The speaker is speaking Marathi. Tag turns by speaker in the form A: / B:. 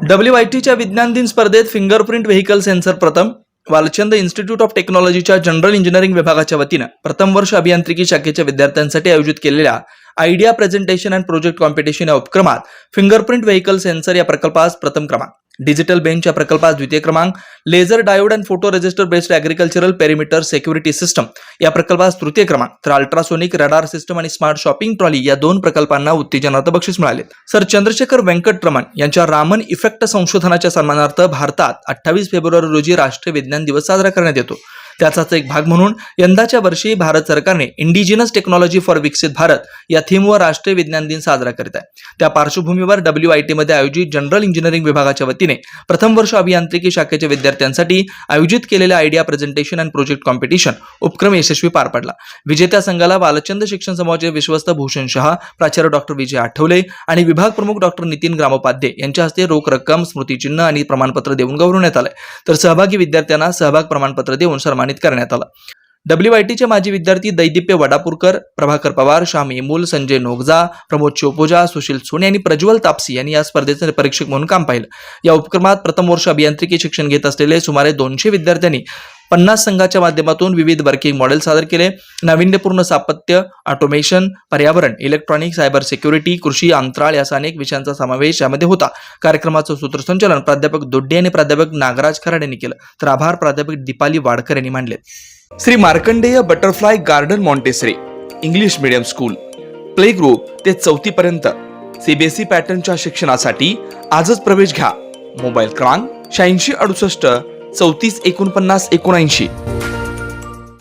A: WITच्या विज्ञान दिन स्पर्धेत फिंगरप्रिंट व्हेकल सेन्सर प्रथम. वालचंद इन्स्टिट्यूट ऑफ टेक्नॉलॉजीच्या जनरल इंजिनिअरिंग विभागाच्या वतीनं प्रथम वर्ष अभियांत्रिकी शाखेच्या विद्यार्थ्यांसाठी आयोजित केलेल्या idea presentation and project competition या उपक्रमात फिंगरप्रिंट व्हेकल सेन्सर या प्रकल्पास प्रथम क्रमांक, डिजिटल बेंच या प्रकल्पास द्वितीय क्रमांक, laser diode and photo resistor based agricultural perimeter security system या प्रकल्पास तृतीय क्रमांक, तर अल्ट्रासोनिक रडार सिस्टम आणि स्मार्ट शॉपिंग ट्रॉली या दोन प्रकल्पांना उत्तेजनार्थ बक्षीस मिळाले. सर चंद्रशेखर वेंकटरमण यांच्या रामन इफेक्ट संशोधनाच्या सन्मानार्थ भारतात 28 फेब्रुवारी रोजी राष्ट्रीय विज्ञान दिवस साजरा करण्यात येतो. त्याचाच एक भाग म्हणून यंदाच्या वर्षी भारत सरकारने इंडिजिनस टेक्नॉलॉजी फॉर विकसित भारत या थीमवर राष्ट्रीय विज्ञान दिन साजरा करीत आहे. त्या पार्श्वभूमीवर WIT मध्ये आयोजित जनरल इंजिनिअरिंग विभागाच्या वतीने प्रथम वर्ष अभियांत्रिकी शाखेच्या विद्यार्थ्यांसाठी आयोजित केलेल्या idea presentation and project competition उपक्रम यशस्वी पार पडला. विजेत्या संघाला वालचंद शिक्षण समूहाचे विश्वस्त भूषण शहा, प्राचार्य डॉक्टर विजय आठवले आणि विभाग प्रमुख डॉक्टर नितीन ग्रामोपाध्ये यांच्या हस्ते रोख रक्कम, स्मृतिचिन्ह आणि प्रमाणपत्र देऊन गौरवण्यात आले. तर सहभागी विद्यार्थ्यांना सहभाग प्रमाणपत्र देऊन सन्मानित करण्यात आलं. WITचे माजी विद्यार्थी दैदिप्य वडापूरकर, प्रभाकर पवार, श्याम येमूल, संजय नोगजा, प्रमोद चोपोजा, सुशील सोने आणि प्रज्वल तापसी यांनी या स्पर्धेचे परीक्षक म्हणून काम पाहिलं. या उपक्रमात प्रथम वर्ष अभियांत्रिकी शिक्षण घेत असलेले सुमारे 200 विद्यार्थ्यांनी 50 संघाच्या माध्यमातून विविध वर्किंग मॉडेल सादर केले. नाविन्यपूर्ण स्थापत्य, ऑटोमेशन, पर्यावरण, इलेक्ट्रॉनिक, सायबर सिक्युरिटी, कृषी, अंतराळ यासह अनेक विषयांचा समावेश यामध्ये होता. कार्यक्रमाचं सूत्रसंचालन प्राध्यापक दोड्डे आणि प्राध्यापक नागराज खराड यांनी केलं, तर आभार प्राध्यापक दीपाली वाडकर यांनी मानले. Shri Markandeya butterfly garden Montessori English medium school, play group ते 4थी पर्यंत CBSE पॅटर्नच्या शिक्षणासाठी आजच प्रवेश घ्या. मोबाईल क्रमांक 8668 34 49 79.